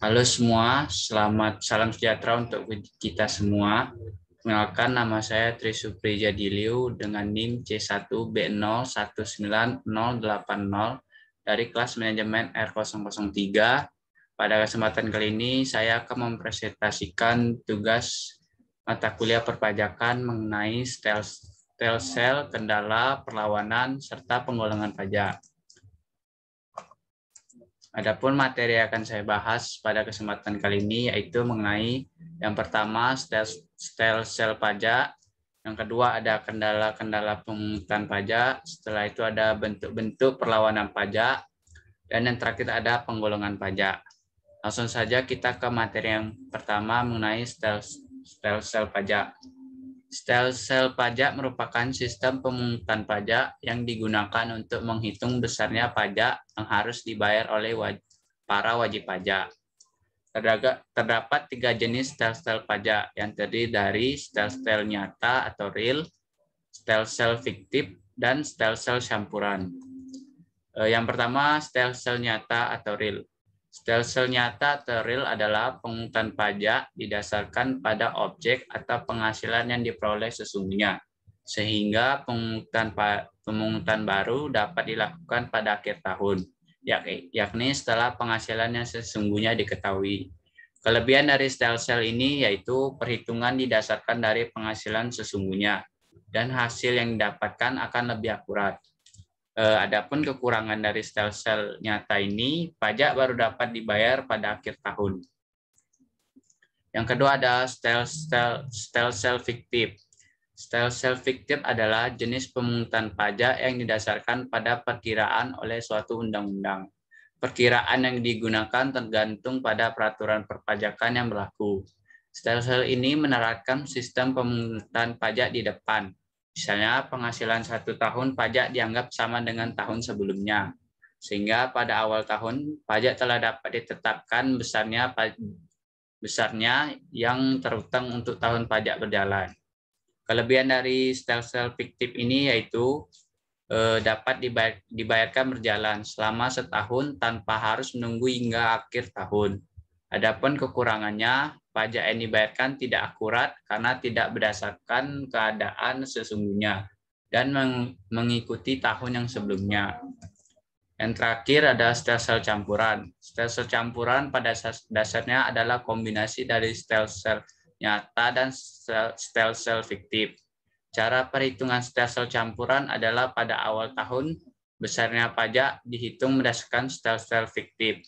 Halo semua, salam sejahtera untuk kita semua. Kenalkan, nama saya Tri Supri Jadiliu dengan NIM C1B019080 dari kelas manajemen R003. Pada kesempatan kali ini saya akan mempresentasikan tugas mata kuliah perpajakan mengenai stelsel, kendala, perlawanan, serta penggolongan pajak. Adapun materi yang akan saya bahas pada kesempatan kali ini yaitu mengenai yang pertama stelsel pajak, yang kedua ada kendala-kendala pemungutan pajak, setelah itu ada bentuk-bentuk perlawanan pajak, dan yang terakhir ada penggolongan pajak. Langsung saja kita ke materi yang pertama mengenai stelsel pajak. Stelsel pajak merupakan sistem pemungutan pajak yang digunakan untuk menghitung besarnya pajak yang harus dibayar oleh para wajib pajak. Terdapat 3 jenis stelsel pajak yang terdiri dari stelsel nyata atau real, stelsel fiktif, dan stelsel campuran. Yang pertama, stelsel nyata atau real. Stelsel nyata atau real adalah pemungutan pajak didasarkan pada objek atau penghasilan yang diperoleh sesungguhnya, sehingga pemungutan baru dapat dilakukan pada akhir tahun, yakni setelah penghasilan yang sesungguhnya diketahui. Kelebihan dari stelsel ini yaitu perhitungan didasarkan dari penghasilan sesungguhnya, dan hasil yang didapatkan akan lebih akurat. Adapun kekurangan dari stelsel nyata ini, pajak baru dapat dibayar pada akhir tahun. Yang kedua ada stelsel fiktif. Stelsel fiktif adalah jenis pemungutan pajak yang didasarkan pada perkiraan oleh suatu undang-undang. Perkiraan yang digunakan tergantung pada peraturan perpajakan yang berlaku. Stelsel ini menerapkan sistem pemungutan pajak di depan. Misalnya penghasilan 1 tahun pajak dianggap sama dengan tahun sebelumnya. Sehingga pada awal tahun pajak telah dapat ditetapkan besarnya yang terutang untuk tahun pajak berjalan. Kelebihan dari stelsel fiktif ini yaitu dapat dibayarkan berjalan selama setahun tanpa harus menunggu hingga akhir tahun. Adapun kekurangannya, pajak yang dibayarkan tidak akurat karena tidak berdasarkan keadaan sesungguhnya dan mengikuti tahun yang sebelumnya. Yang terakhir ada stelsel campuran. Stelsel campuran pada dasarnya adalah kombinasi dari stelsel nyata dan stelsel fiktif. Cara perhitungan stelsel campuran adalah pada awal tahun besarnya pajak dihitung berdasarkan stelsel fiktif.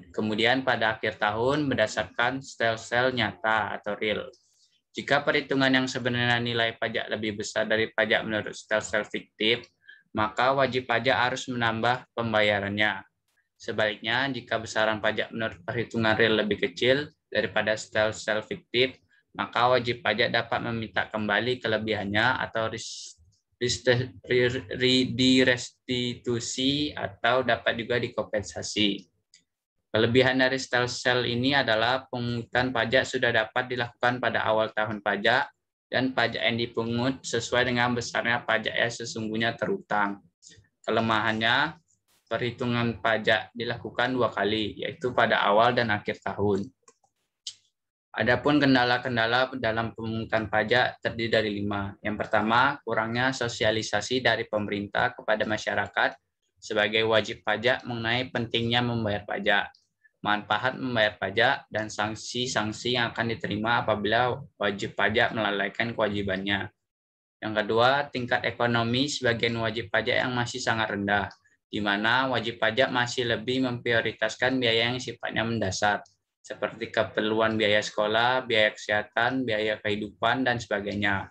Kemudian pada akhir tahun berdasarkan stelsel nyata atau real. Jika perhitungan yang sebenarnya nilai pajak lebih besar dari pajak menurut stelsel fiktif, maka wajib pajak harus menambah pembayarannya. Sebaliknya, jika besaran pajak menurut perhitungan real lebih kecil daripada stelsel fiktif, maka wajib pajak dapat meminta kembali kelebihannya atau direstitusi atau dapat juga dikompensasi. Kelebihan dari stelsel ini adalah pemungutan pajak sudah dapat dilakukan pada awal tahun pajak dan pajak yang dipungut sesuai dengan besarnya pajak yang sesungguhnya terutang. Kelemahannya, perhitungan pajak dilakukan 2 kali, yaitu pada awal dan akhir tahun. Adapun kendala-kendala dalam pemungutan pajak terdiri dari 5. Yang pertama, kurangnya sosialisasi dari pemerintah kepada masyarakat sebagai wajib pajak mengenai pentingnya membayar pajak, manfaat membayar pajak, dan sanksi-sanksi yang akan diterima apabila wajib pajak melalaikan kewajibannya. Yang kedua, tingkat ekonomi sebagian wajib pajak yang masih sangat rendah, di mana wajib pajak masih lebih memprioritaskan biaya yang sifatnya mendasar, seperti keperluan biaya sekolah, biaya kesehatan, biaya kehidupan, dan sebagainya.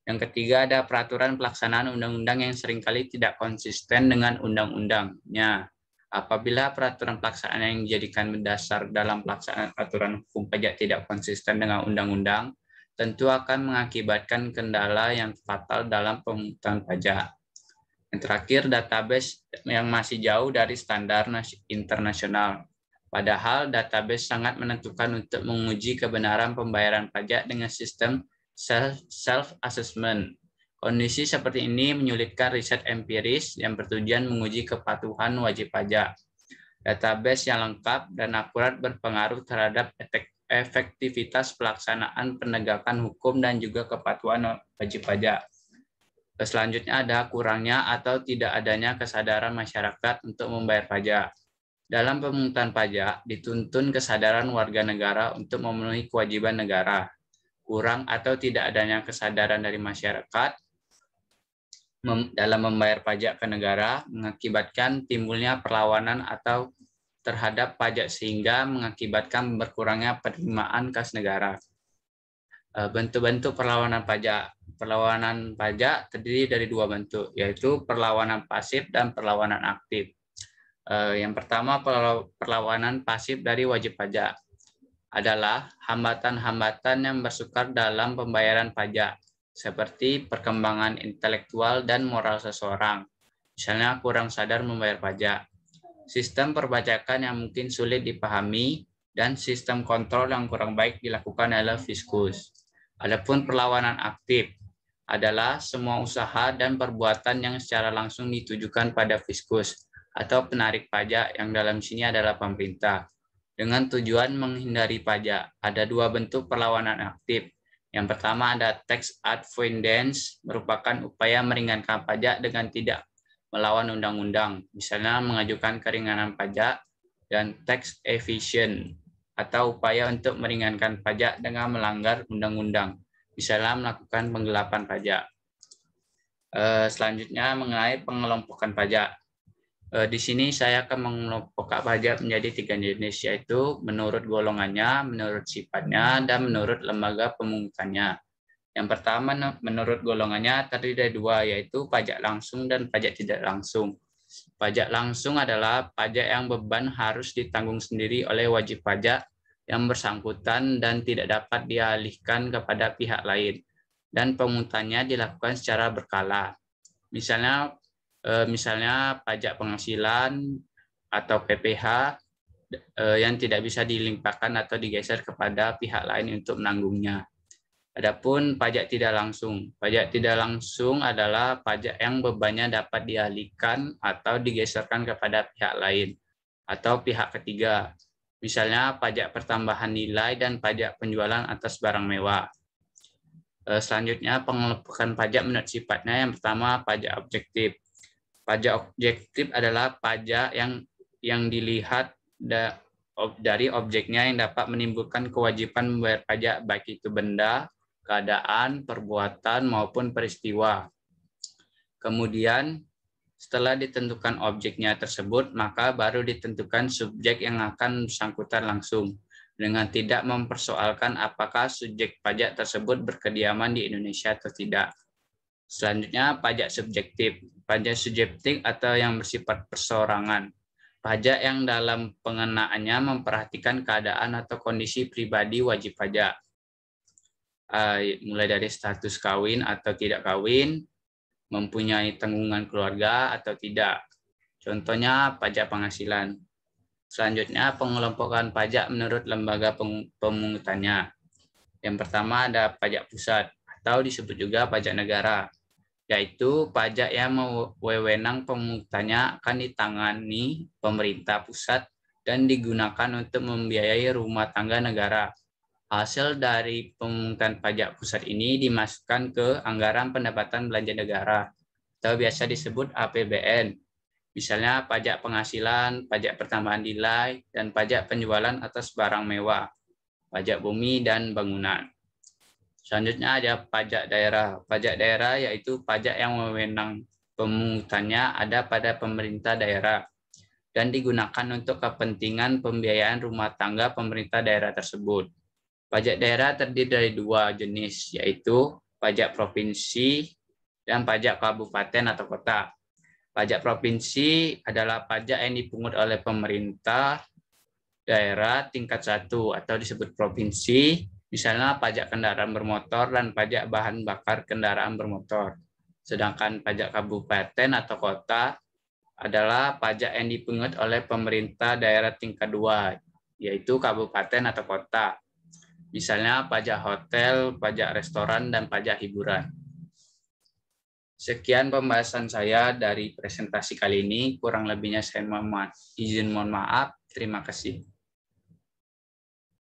Yang ketiga, ada peraturan pelaksanaan undang-undang yang seringkali tidak konsisten dengan undang-undangnya. Apabila peraturan pelaksanaan yang dijadikan mendasar dalam pelaksanaan aturan hukum pajak tidak konsisten dengan undang-undang, tentu akan mengakibatkan kendala yang fatal dalam pemungutan pajak. Yang terakhir, database yang masih jauh dari standar internasional. Padahal database sangat menentukan untuk menguji kebenaran pembayaran pajak dengan sistem self-assessment. Kondisi seperti ini menyulitkan riset empiris yang bertujuan menguji kepatuhan wajib pajak. Database yang lengkap dan akurat berpengaruh terhadap efektivitas pelaksanaan penegakan hukum dan juga kepatuhan wajib pajak. Selanjutnya ada kurangnya atau tidak adanya kesadaran masyarakat untuk membayar pajak. Dalam pemungutan pajak, dituntun kesadaran warga negara untuk memenuhi kewajiban negara. Kurang atau tidak adanya kesadaran dari masyarakat dalam membayar pajak ke negara mengakibatkan timbulnya perlawanan atau terhadap pajak sehingga mengakibatkan berkurangnya penerimaan kas negara. Bentuk-bentuk perlawanan pajak. Perlawanan pajak terdiri dari dua bentuk, yaitu perlawanan pasif dan perlawanan aktif. Yang pertama, perlawanan pasif dari wajib pajak adalah hambatan-hambatan yang bersukar dalam pembayaran pajak, seperti perkembangan intelektual dan moral seseorang, misalnya kurang sadar membayar pajak, sistem perpajakan yang mungkin sulit dipahami, dan sistem kontrol yang kurang baik dilakukan oleh fiskus. Adapun perlawanan aktif adalah semua usaha dan perbuatan yang secara langsung ditujukan pada fiskus atau penarik pajak yang dalam sini adalah pemerintah dengan tujuan menghindari pajak. Ada dua bentuk perlawanan aktif. Yang pertama ada tax avoidance, merupakan upaya meringankan pajak dengan tidak melawan undang-undang, misalnya mengajukan keringanan pajak, dan tax evasion atau upaya untuk meringankan pajak dengan melanggar undang-undang, misalnya melakukan penggelapan pajak. Selanjutnya mengenai pengelompokan pajak. Di sini saya akan mengelompokkan pajak menjadi 3 jenis, yaitu menurut golongannya, menurut sifatnya, dan menurut lembaga pemungutannya. Yang pertama, menurut golongannya terdiri dari dua, yaitu pajak langsung dan pajak tidak langsung. Pajak langsung adalah pajak yang beban harus ditanggung sendiri oleh wajib pajak yang bersangkutan dan tidak dapat dialihkan kepada pihak lain, dan pemungutannya dilakukan secara berkala. Misalnya pajak penghasilan atau PPh yang tidak bisa dilimpahkan atau digeser kepada pihak lain untuk menanggungnya. Adapun pajak tidak langsung. Pajak tidak langsung adalah pajak yang bebannya dapat dialihkan atau digeserkan kepada pihak lain atau pihak ketiga. Misalnya pajak pertambahan nilai dan pajak penjualan atas barang mewah. Selanjutnya pengelompokan pajak menurut sifatnya. Yang pertama pajak objektif. Pajak objektif adalah pajak yang dilihat dari objeknya yang dapat menimbulkan kewajiban membayar pajak, baik itu benda, keadaan, perbuatan, maupun peristiwa. Kemudian, setelah ditentukan objeknya tersebut, maka baru ditentukan subjek yang akan bersangkutan langsung, dengan tidak mempersoalkan apakah subjek pajak tersebut berkediaman di Indonesia atau tidak. Selanjutnya, pajak subjektif. Pajak subjektif atau yang bersifat perseorangan. Pajak yang dalam pengenaannya memperhatikan keadaan atau kondisi pribadi wajib pajak. Mulai dari status kawin atau tidak kawin, mempunyai tanggungan keluarga atau tidak. Contohnya pajak penghasilan. Selanjutnya pengelompokan pajak menurut lembaga pemungutannya. Yang pertama ada pajak pusat atau disebut juga pajak negara, yaitu pajak yang wewenang pemungutannya akan ditangani pemerintah pusat dan digunakan untuk membiayai rumah tangga negara. Hasil dari pemungutan pajak pusat ini dimasukkan ke anggaran pendapatan belanja negara atau biasa disebut APBN. Misalnya pajak penghasilan, pajak pertambahan nilai, dan pajak penjualan atas barang mewah, pajak bumi dan bangunan. Selanjutnya ada pajak daerah. Pajak daerah yaitu pajak yang wewenang pemungutannya ada pada pemerintah daerah dan digunakan untuk kepentingan pembiayaan rumah tangga pemerintah daerah tersebut. Pajak daerah terdiri dari dua jenis, yaitu pajak provinsi dan pajak kabupaten atau kota. Pajak provinsi adalah pajak yang dipungut oleh pemerintah daerah tingkat 1 atau disebut provinsi, misalnya pajak kendaraan bermotor dan pajak bahan bakar kendaraan bermotor. Sedangkan pajak kabupaten atau kota adalah pajak yang dipungut oleh pemerintah daerah tingkat 2, yaitu kabupaten atau kota. Misalnya pajak hotel, pajak restoran, dan pajak hiburan. Sekian pembahasan saya dari presentasi kali ini. Kurang lebihnya saya izin mohon maaf. Terima kasih.